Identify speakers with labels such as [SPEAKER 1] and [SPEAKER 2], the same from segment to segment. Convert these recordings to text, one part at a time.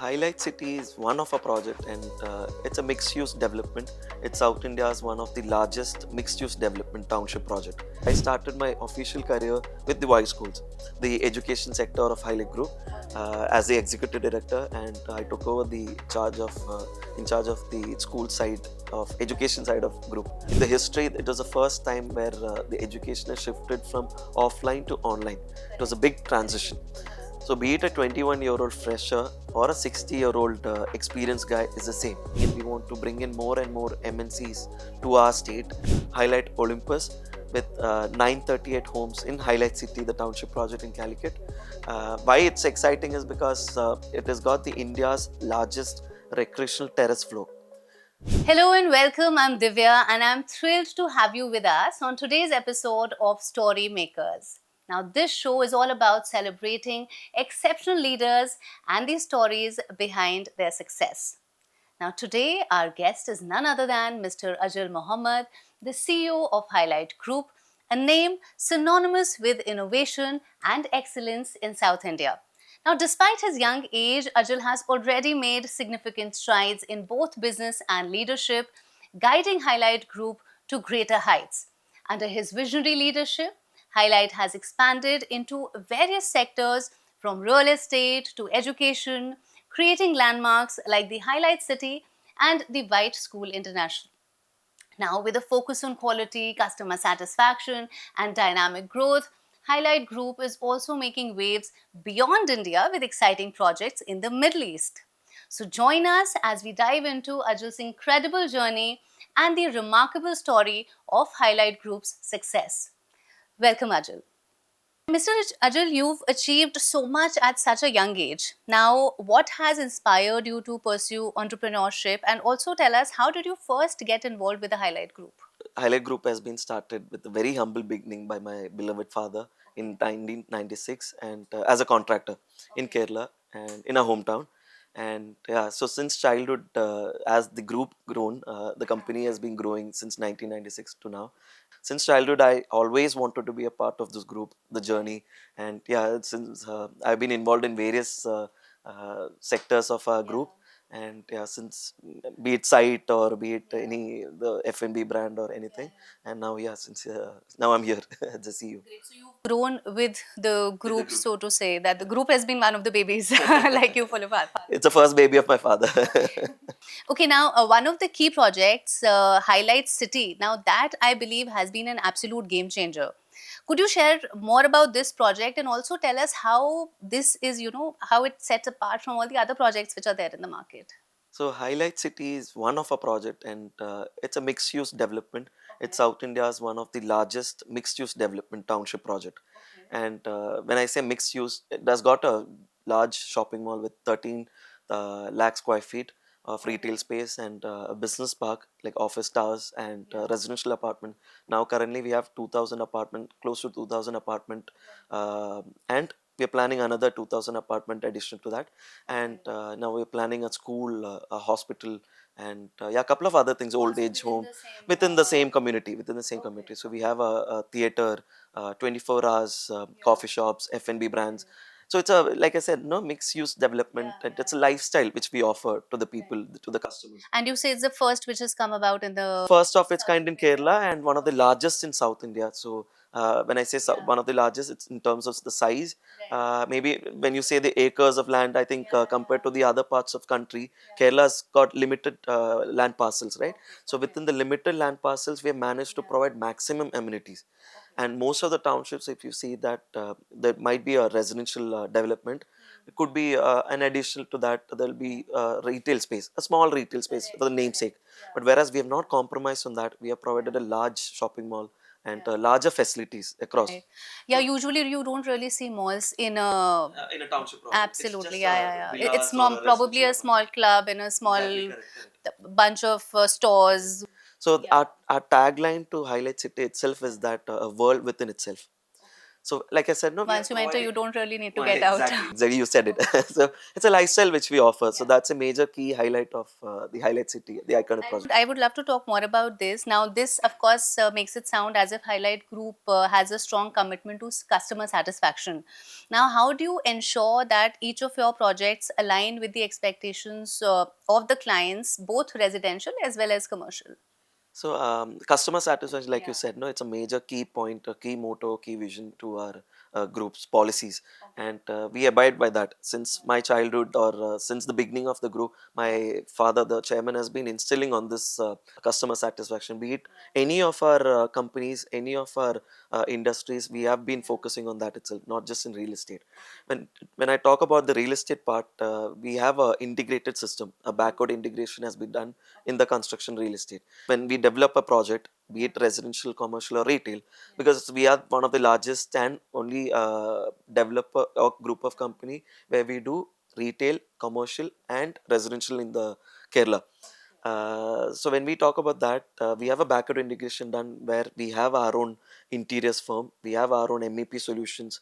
[SPEAKER 1] HiLITE City is one of a project and it's a mixed-use development. It's South India's one of the largest mixed-use development township project. I started my official career with the Y schools, the education sector of HiLITE Group, as the executive director, and I took over the charge of in charge of the school side of education side of group. The history, it was the first time where the education has shifted from offline to online. It was a big transition. So be it a 21-year-old fresher or a 60-year-old experienced guy is the same. And we want to bring in more and more MNCs to our state. HiLITE Olympus with 938 homes in HiLITE City, the township project in Calicut. Why it's exciting is because it has got the India's largest recreational terrace floor.
[SPEAKER 2] Hello and welcome. I'm Divya and I'm thrilled to have you with us on today's episode of Storymakers. Now, this show is all about celebrating exceptional leaders and the stories behind their success. Now, today, our guest is none other than Mr. Ajil Muhammed, the CEO of HiLITE Group, a name synonymous with innovation and excellence in South India. Now, despite his young age, Ajil has already made significant strides in both business and leadership, guiding HiLITE Group to greater heights. Under his visionary leadership, HiLITE has expanded into various sectors from real estate to education, creating landmarks like the HiLITE City and the White School International. Now, with a focus on quality, customer satisfaction, and dynamic growth, HiLITE Group is also making waves beyond India with exciting projects in the Middle East. So, join us as we dive into Ajil's incredible journey and the remarkable story of HiLITE Group's success. Welcome, Ajil. Mr. Ajil, you've achieved so much at such a young age. Now, what has inspired you to pursue entrepreneurship? And also tell us, how did you first get involved with the HiLITE Group?
[SPEAKER 1] HiLITE Group has been started with a very humble beginning by my beloved father in 1996 and as a contractor in Kerala and in a hometown. And yeah, so since childhood, as the group grown, the company has been growing since 1996 to now. Since childhood, I always wanted to be a part of this group, the journey. And yeah, since I've been involved in various sectors of our group. And yeah, since be it site or be it any the F&B brand or anything, and now yeah, since now I'm here as a CEO.
[SPEAKER 2] Great. So you've grown with the group, so to say, that the group has been one of the babies, like you follow father.
[SPEAKER 1] It's the first baby of my father.
[SPEAKER 2] Okay, now one of the key projects, Highlight City. Now that I believe has been an absolute game changer. Could you share more about this project and also tell us how this is, how it sets apart from all the other projects which are there in the market?
[SPEAKER 1] So HiLITE City is one of a project and it's a mixed-use development. It's South India's one of the largest mixed-use development township project. And when I say mixed-use, it has got a large shopping mall with 13 lakh square feet of retail space and a business park like office towers and residential apartment. Now currently we have 2,000 apartment, close to 2,000 apartment, and we are planning another 2,000 apartment addition to that. And now we're planning a school, a hospital, and yeah, a couple of other things, old age home within the same community, within the same community. So we have a theater, 24 hours, coffee shops, F&B brands. So it's a, like I said, no mixed use development. And it's a lifestyle which we offer to the people, to the customers.
[SPEAKER 2] And you say it's the first which has come about in the
[SPEAKER 1] First of its kind in Kerala and one of the largest in South India. So when I say one of the largest, it's in terms of the size. Maybe when you say the acres of land, I think compared to the other parts of country, Kerala's got limited land parcels, right? So within the limited land parcels, we have managed to provide maximum amenities. And most of the townships, if you see that there might be a residential development, it could be an additional to that, there'll be retail space, a small retail space for the namesake. But whereas we have not compromised on that, we have provided a large shopping mall and larger facilities across.
[SPEAKER 2] Right. Yeah, usually you don't really see malls in a
[SPEAKER 1] In a township project.
[SPEAKER 2] absolutely, yeah. It's probably a small club in a small bunch of stores.
[SPEAKER 1] So our tagline to HiLITE City itself is that a world within itself. So, like I said, no,
[SPEAKER 2] Once you enter, you don't really need to
[SPEAKER 1] Right,
[SPEAKER 2] get out.
[SPEAKER 1] exactly, you said it. So it's a lifestyle which we offer. So that's a major key highlight of the Highlight City, the iconic project.
[SPEAKER 2] I would love to talk more about this. Now, this, of course, makes it sound as if HiLITE Group has a strong commitment to customer satisfaction. Now, how do you ensure that each of your projects align with the expectations of the clients, both residential as well as commercial?
[SPEAKER 1] So, customer satisfaction, like you said, no, it's a major key point, a key motto, key vision to our group's policies, and we abide by that since my childhood, or since the beginning of the group. My father, the chairman, has been instilling on this customer satisfaction. Be it any of our companies, any of our industries, we have been focusing on that itself, not just in real estate. When I talk about the real estate part, we have a integrated system. A backward integration has been done in the construction real estate. When we develop a project, be it residential, commercial, or retail, because we are one of the largest and only developer or group of company where we do retail, commercial, and residential in the Kerala. So when we talk about that, we have a backward integration done where we have our own interiors firm, we have our own MEP solutions,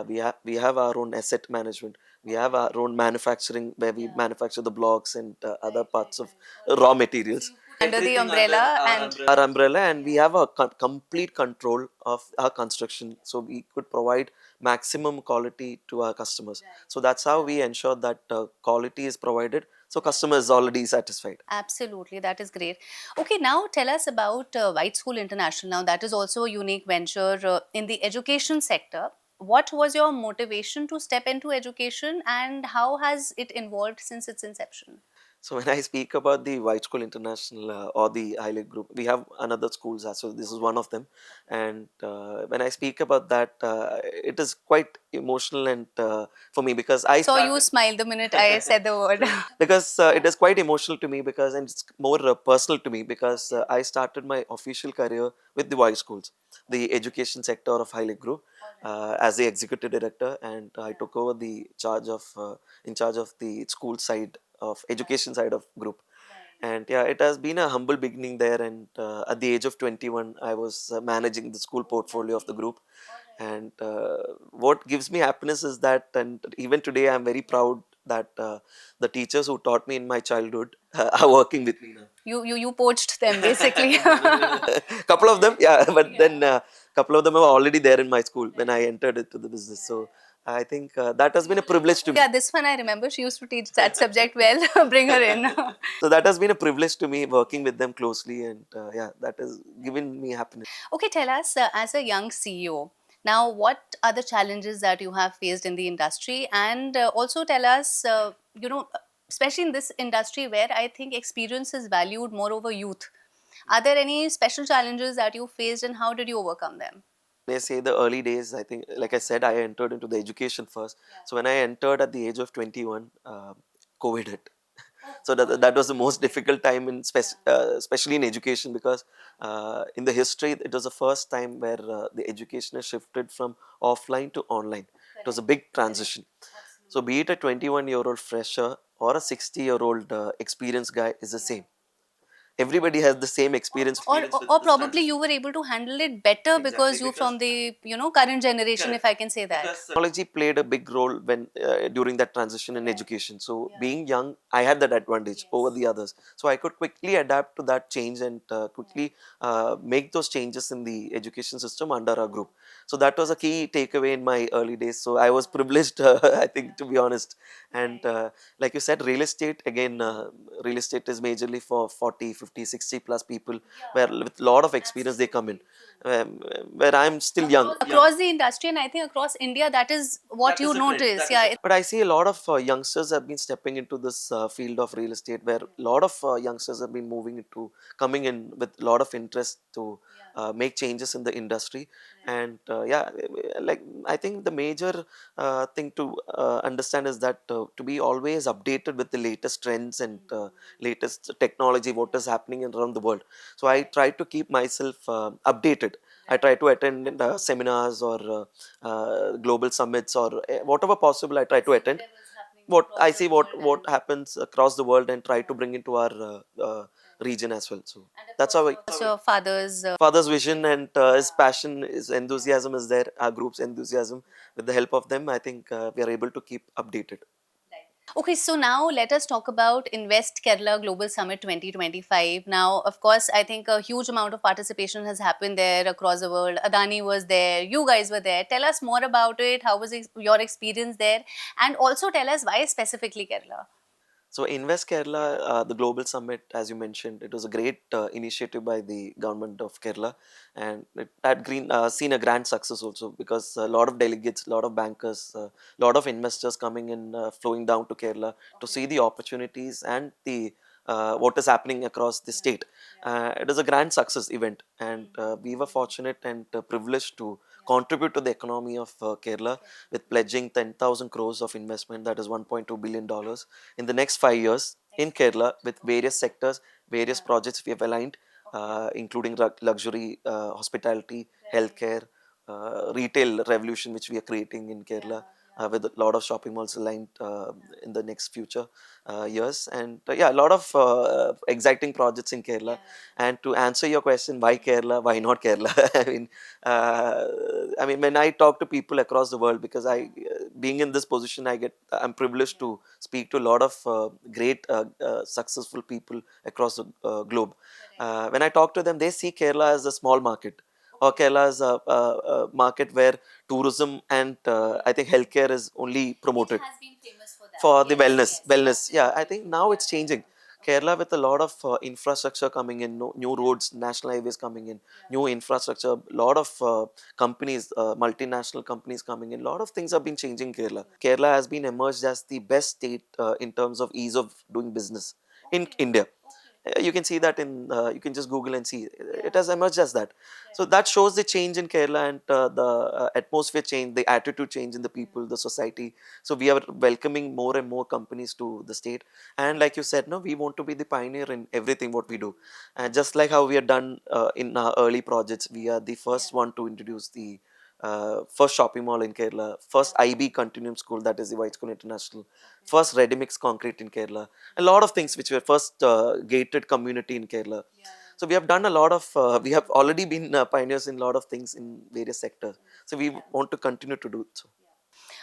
[SPEAKER 1] we have our own asset management, we have our own manufacturing where we manufacture the blocks and other parts of raw materials.
[SPEAKER 2] Under the
[SPEAKER 1] Everything under
[SPEAKER 2] umbrella,
[SPEAKER 1] our
[SPEAKER 2] and
[SPEAKER 1] umbrella. Our umbrella, and we have a complete control of our construction, so we could provide maximum quality to our customers. So that's how we ensure that quality is provided, so customer is already satisfied.
[SPEAKER 2] absolutely, that is great. Okay, now tell us about White School International. Now, that is also a unique venture in the education sector. What was your motivation to step into education, and how has it evolved since its inception?
[SPEAKER 1] So when I speak about the White School International or the HiLITE Group, we have another schools as well. This is one of them, and when I speak about that, it is quite emotional and for me because I
[SPEAKER 2] So you
[SPEAKER 1] started
[SPEAKER 2] smiled the minute I said the word.
[SPEAKER 1] because it is quite emotional to me because, and it's more personal to me because I started my official career with the White Schools, the education sector of HiLITE Group, as the executive director, and I took over the charge of in charge of the school side of education side of group. And yeah, it has been a humble beginning there, and at the age of 21 I was managing the school portfolio of the group. And what gives me happiness is that, and even today I'm very proud that the teachers who taught me in my childhood are working with me now.
[SPEAKER 2] You poached them basically.
[SPEAKER 1] Couple of them, yeah, but then couple of them are already there in my school when I entered into the business. So I think that has been a privilege to me.
[SPEAKER 2] Yeah, this one I remember. She used to teach that subject well. Bring her in.
[SPEAKER 1] So that has been a privilege to me working with them closely, and yeah, that has given me happiness.
[SPEAKER 2] Okay, tell us, as a young CEO, now what are the challenges that you have faced in the industry, and also tell us, especially in this industry where I think experience is valued more over youth. Are there any special challenges that you faced, and how did you overcome them?
[SPEAKER 1] They say the early days, I think, like I said, I entered into the education first. So when I entered at the age of 21, COVID hit. So that was the most difficult time in especially in education, because in the history it was the first time where the education has shifted from offline to online. It was a big transition. So be it a 21-year-old fresher or a 60-year-old experienced guy is the same. Everybody has the same experience with
[SPEAKER 2] Or
[SPEAKER 1] this
[SPEAKER 2] probably
[SPEAKER 1] transition.
[SPEAKER 2] you were able to handle it better because
[SPEAKER 1] Exactly,
[SPEAKER 2] you're
[SPEAKER 1] because
[SPEAKER 2] from the current generation, if
[SPEAKER 1] correct.
[SPEAKER 2] I can say that.
[SPEAKER 1] Because technology played a big role when during that transition in education. So being young, I had that advantage over the others. So I could quickly adapt to that change and quickly make those changes in the education system under our group. So that was a key takeaway in my early days. So I was privileged, I think, to be honest. And like you said, real estate, again, real estate is majorly for 40, 50, 60 plus people, where with a lot of experience they come in, where I'm still young.
[SPEAKER 2] Across the industry, and I think across India, that is what you notice. Yeah,
[SPEAKER 1] But I see a lot of youngsters have been stepping into this field of real estate, where a lot of youngsters have been moving into, coming in with a lot of interest to make changes in the industry. And yeah, like I think the major thing to understand is that to be always updated with the latest trends and latest technology, what is happening around the world. So I try to keep myself updated. I try to attend seminars or global summits, or whatever possible I try to attend. What I see, what happens across the world, and try to bring into our region as well. So that's how
[SPEAKER 2] What's your father's
[SPEAKER 1] father's vision and his passion, his enthusiasm is there. Our group's enthusiasm, with the help of them, I think we are able to keep updated.
[SPEAKER 2] Okay, so now let us talk about Invest Kerala Global Summit 2025. Now, of course, I think a huge amount of participation has happened there across the world. Adani was there, you guys were there. Tell us more about it. How was your experience there? And also tell us why specifically Kerala?
[SPEAKER 1] So Invest Kerala, the global summit, as you mentioned, it was a great initiative by the government of Kerala, and it had seen a grand success also, because a lot of delegates, a lot of bankers, a lot of investors coming in, flowing down to Kerala to see the opportunities and the what is happening across the state. It is a grand success event, and we were fortunate and privileged to contribute to the economy of Kerala with pledging 10,000 crores of investment, that is $1.2 billion in the next 5 years in Kerala, with various sectors, various projects we have aligned, including luxury, hospitality, healthcare, retail revolution, which we are creating in Kerala. With a lot of shopping malls aligned in the next future years, and yeah, a lot of exciting projects in Kerala. And to answer your question, why Kerala? Why not Kerala? I mean, when I talk to people across the world, because being in this position, I'm privileged to speak to a lot of great, successful people across the globe. When I talk to them, they see Kerala as a small market, or Kerala as a market where tourism and I think healthcare is only promoted for the wellness. Yeah, I think now it's changing. Kerala, with a lot of infrastructure coming in, new roads, national highways coming in, new infrastructure, lot of companies, multinational companies coming in, lot of things have been changing Kerala. Kerala has been emerged as the best state in terms of ease of doing business in India. You can see that in, you can just Google and see, it has emerged as that. So that shows the change in Kerala, and the atmosphere change, the attitude change in the people, the society. So we are welcoming more and more companies to the state. And like you said, no, we want to be the pioneer in everything what we do. And just like how we are done in our early projects, we are the first one to introduce the first shopping mall in Kerala, first IB Continuum School, that is the White School International, first ready mix concrete in Kerala, a lot of things which were first gated community in Kerala. So we have done a lot of, we have already been pioneers in a lot of things in various sectors. So we want to continue to do so.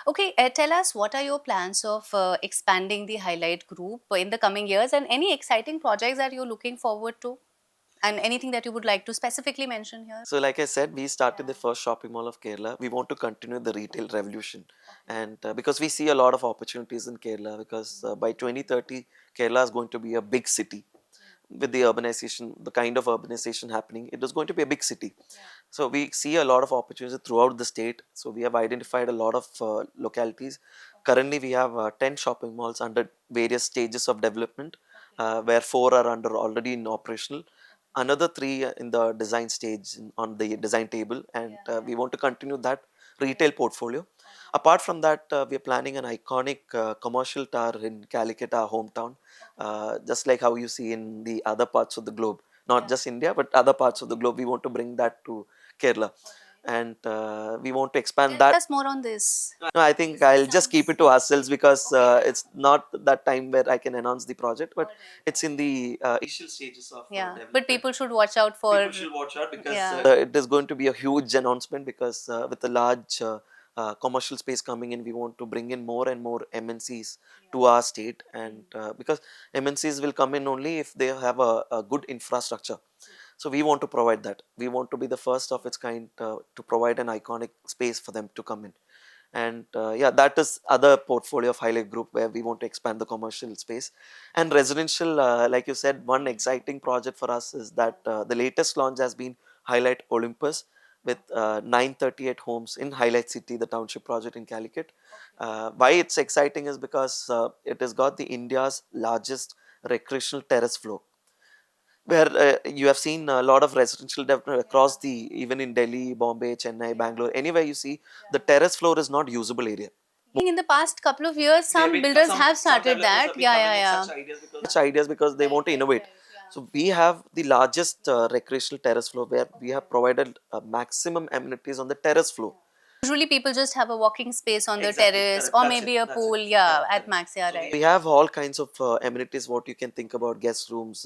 [SPEAKER 2] Okay, tell us what are your plans of expanding the HiLITE Group in the coming years, and any exciting projects that you're looking forward to, and anything that you would like to specifically mention here?
[SPEAKER 1] So, like I said, we started the first shopping mall of Kerala. We want to continue the retail revolution, and because we see a lot of opportunities in Kerala, because by 2030, Kerala is going to be a big city with the urbanization, the kind of urbanization happening. It is going to be a big city. So we see a lot of opportunities throughout the state. So we have identified a lot of localities. Currently, we have 10 shopping malls under various stages of development, where 4 are under already in operational. Another 3 in the design stage, on the design table, and we want to continue that retail portfolio. Apart from that, we are planning an iconic commercial tower in Calicut, our hometown, just like how you see in the other parts of the globe, not just India, but other parts of the globe. We want to bring that to Kerala, and we want to expand
[SPEAKER 2] Tell
[SPEAKER 1] that.
[SPEAKER 2] us more on this.
[SPEAKER 1] No, I think I'll just keep it to ourselves, because it's not that time where I can announce the project, but it's in the initial stages of
[SPEAKER 2] Yeah, but
[SPEAKER 1] development.
[SPEAKER 2] people should watch out for.
[SPEAKER 1] People should watch out, because
[SPEAKER 2] Yeah.
[SPEAKER 1] it is going to be a huge announcement, because with a large commercial space coming in, we want to bring in more and more MNCs to our state, and because MNCs will come in only if they have a good infrastructure. So we want to provide that. We want to be the first of its kind to provide an iconic space for them to come in. And yeah, that is other portfolio of HiLITE Group, where we want to expand the commercial space. And residential, like you said, one exciting project for us is that the latest launch has been HiLITE Olympus, with 938 homes in HiLITE City, the township project in Calicut. Why it's exciting is because it has got the India's largest recreational terrace floor, where you have seen a lot of residential development across the, even in Delhi, Bombay, Chennai, Bangalore, anywhere you see, the terrace floor is not usable area.
[SPEAKER 2] think in the past couple of years,
[SPEAKER 1] There have
[SPEAKER 2] some
[SPEAKER 1] been
[SPEAKER 2] builders have
[SPEAKER 1] some
[SPEAKER 2] started
[SPEAKER 1] developers
[SPEAKER 2] that.
[SPEAKER 1] have been
[SPEAKER 2] Yeah,
[SPEAKER 1] coming
[SPEAKER 2] yeah,
[SPEAKER 1] with
[SPEAKER 2] yeah.
[SPEAKER 1] such ideas, because they want to innovate. So we have the largest recreational terrace floor, where we have provided maximum amenities on the terrace floor.
[SPEAKER 2] Usually people just have a walking space on the
[SPEAKER 1] Exactly,
[SPEAKER 2] terrace
[SPEAKER 1] correct.
[SPEAKER 2] or
[SPEAKER 1] That's it.
[SPEAKER 2] maybe a
[SPEAKER 1] That's it.
[SPEAKER 2] pool, yeah,
[SPEAKER 1] Yeah,
[SPEAKER 2] at
[SPEAKER 1] correct.
[SPEAKER 2] max, yeah,
[SPEAKER 1] So we
[SPEAKER 2] right.
[SPEAKER 1] have all kinds of amenities. What you can think about: guest rooms,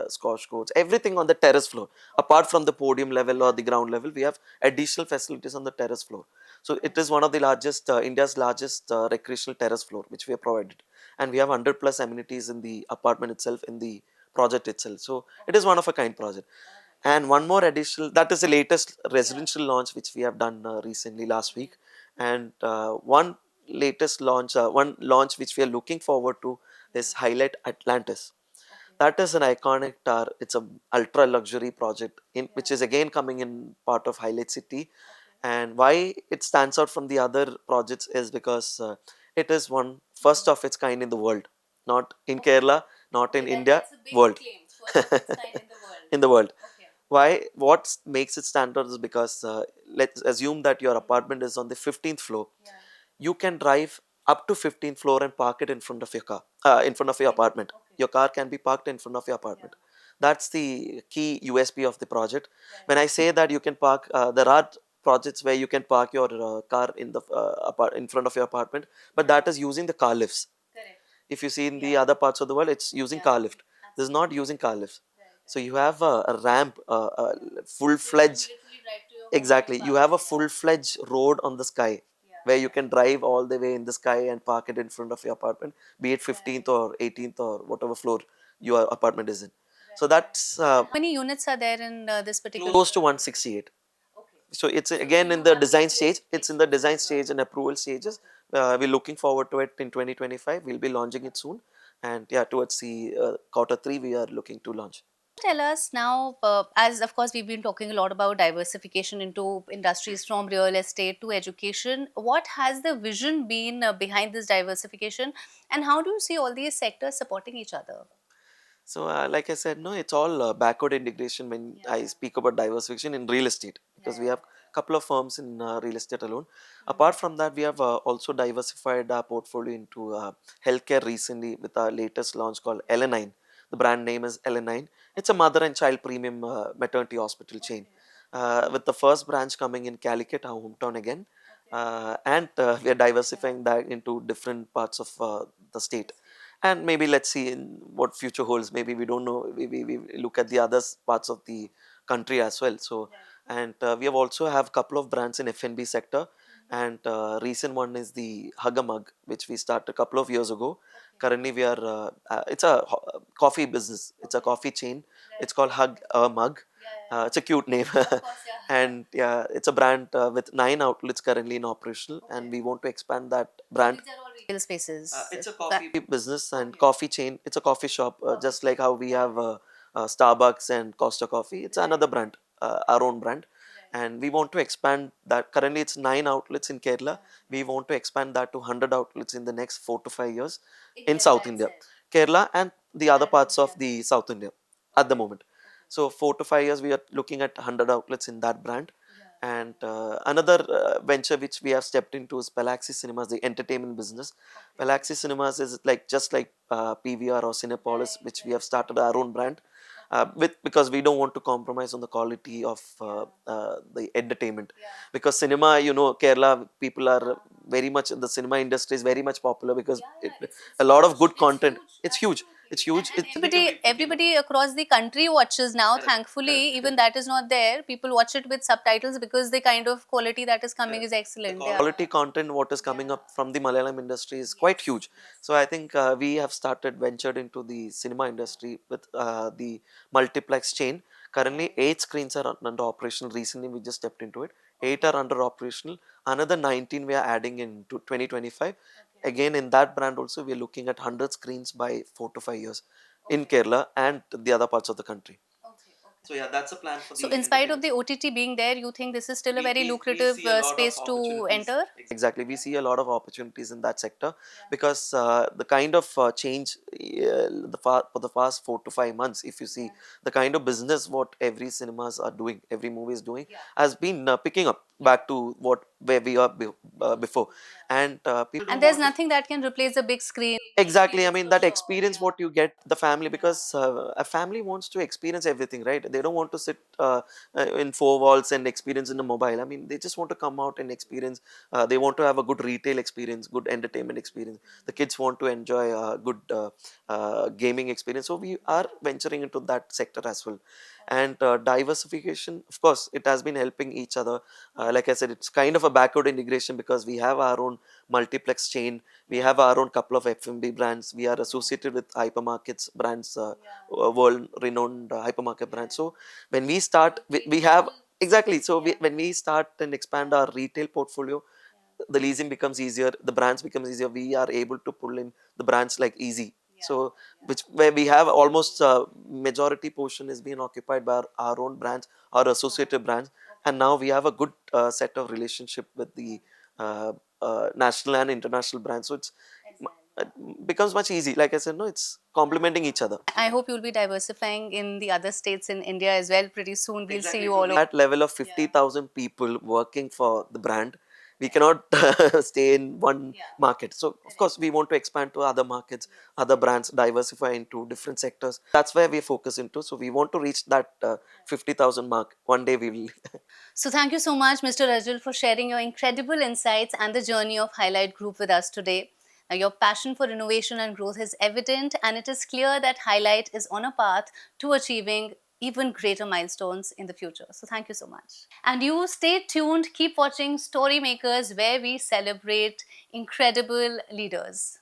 [SPEAKER 1] squash courts, everything on the terrace floor. Apart from the podium level or the ground level, we have additional facilities on the terrace floor. So it is one of the largest, India's largest recreational terrace floor, which we have provided, and we have 100 plus amenities in the apartment itself, in the project itself. So it is one of a kind project. And one more additional, that is the latest residential launch which we have done recently last week. And one launch which we are looking forward to is HiLITE Atlantis. That is an iconic tower. It's a ultra luxury project in which is again coming in part of HiLITE City. And why it stands out from the other projects is because it is one first of its kind in the world, not in Kerala, not in India, world. In the world. Why? What makes it stand out is because let's assume that your apartment is on the 15th floor. You can drive up to 15th floor and park it in front of your car, in front of your apartment. Your car can be parked in front of your apartment. That's the key USP of the project. When I say that you can park, there are projects where you can park your car in the in front of your apartment, but that is using the car lifts. If you see in the other parts of the world, it's using car lift. This is not using car lifts. So you have a ramp, a full-fledged, exactly. You have a full-fledged road on the sky where you can drive all the way in the sky and park it in front of your apartment, be it 15th or 18th or whatever floor your apartment is in. So that's
[SPEAKER 2] How many units are there in this particular?
[SPEAKER 1] close to 168. So it's again in the design stage. It's in the design stage and approval stages. We're looking forward to it in 2025. We'll be launching it soon, and yeah, towards the quarter three, we are looking to launch.
[SPEAKER 2] Tell us now, as of course we've been talking a lot about diversification into industries from real estate to education. What has the vision been behind this diversification, and how do you see all these sectors supporting each other?
[SPEAKER 1] So, like I said, no, it's all backward integration when I speak about diversification in real estate, because we have a couple of firms in real estate alone. Apart from that, we have also diversified our portfolio into healthcare recently with our latest launch called LN9. The brand name is LN9. It's a mother and child premium maternity hospital chain. With the first branch coming in Calicut, our hometown again, and we are diversifying that into different parts of the state. And maybe let's see in what future holds. Maybe we don't know. We look at the other parts of the country as well. So, and we have also have a couple of brands in F&B sector, and recent one is the Hug a Mug, which we started a couple of years ago. Currently, we are it's a coffee business. It's a coffee chain. It's called Hug a Mug. It's a cute name, and yeah, it's a brand with 9 outlets currently in operational, and we want to expand that brand.
[SPEAKER 2] Retail spaces.
[SPEAKER 1] It's a coffee business and coffee chain. It's a coffee shop, just like how we have Starbucks and Costa Coffee. It's another brand, our own brand, and we want to expand that. Currently, it's 9 outlets in Kerala. We want to expand that to 100 outlets in the next 4 to 5 years in South India, Kerala, and the other parts of the South India at the moment. So 4 to 5 years, we are looking at 100 outlets in that brand. And another venture which we have stepped into is Palaxi Cinemas, the entertainment business. Palaxi Cinemas is like just like PVR or Cinepolis, which we have started our own brand with, because we don't want to compromise on the quality of the entertainment. Because cinema, Kerala people are very much, the cinema industry is very much popular because a lot of good content. It's huge. It's huge.
[SPEAKER 2] Everybody across the country watches now. Thankfully, even that is not there. People watch it with subtitles because the kind of quality that is coming is excellent.
[SPEAKER 1] Quality content what is coming up from the Malayalam industry is quite huge. So I think we have started ventured into the cinema industry with the multiplex chain. Currently, 8 screens are under operational. Recently, we just stepped into it. 8 are under operational. Another 19 we are adding in to 2025. Again, in that brand also, we are looking at 100 screens by 4 to 5 years in Kerala and the other parts of the country. So yeah, that's a plan for
[SPEAKER 2] So,
[SPEAKER 1] the
[SPEAKER 2] in spite of
[SPEAKER 1] entertainment
[SPEAKER 2] the
[SPEAKER 1] sector.
[SPEAKER 2] OTT being there, you think this is still a very
[SPEAKER 1] We
[SPEAKER 2] lucrative
[SPEAKER 1] see a lot of
[SPEAKER 2] space to
[SPEAKER 1] opportunities.
[SPEAKER 2] enter?
[SPEAKER 1] Exactly, we see a lot of opportunities in that sector because the kind of change for the past 4 to 5 months, if you see the kind of business what every cinemas are doing, every movie is doing, has been picking up. back to what where we are before. And people
[SPEAKER 2] And
[SPEAKER 1] don't
[SPEAKER 2] there's
[SPEAKER 1] want to.
[SPEAKER 2] nothing that can replace a big screen.
[SPEAKER 1] Exactly. I mean, that experience what you get the family, because a family wants to experience everything, right? They don't want to sit in four walls and experience in a mobile. I mean, they just want to come out and experience. They want to have a good retail experience, good entertainment experience. The kids want to enjoy a good gaming experience. So we are venturing into that sector as well. And diversification, of course, it has been helping each other. Like I said, it's kind of a backward integration because we have our own multiplex chain. We have our own couple of F&B brands. We are associated with hypermarkets brands, world renowned hypermarket brands. So when we start, we have exactly. So when we start and expand our retail portfolio, the leasing becomes easier, the brands becomes easier. We are able to pull in the brands like easy. So which where we have almost majority portion is being occupied by our own brands, our associated brands, and now we have a good set of relationship with the uh, national and international brands. So it becomes much easy. Like I said, no, it's complementing each other.
[SPEAKER 2] I hope you'll be diversifying in the other states in India as well pretty soon. We'll see you all over.
[SPEAKER 1] That level of 50,000 people working for the brand, we cannot stay in one market. So of course we want to expand to other markets, other brands, diversify into different sectors. That's where we focus into. So we want to reach that 50,000 mark. One day we will.
[SPEAKER 2] So thank you so much, Mr. Ajil, for sharing your incredible insights and the journey of HiLITE Group with us today. Now, your passion for innovation and growth is evident, and it is clear that HiLITE is on a path to achieving even greater milestones in the future. So thank you so much. And you stay tuned, keep watching Storymakers, where we celebrate incredible leaders.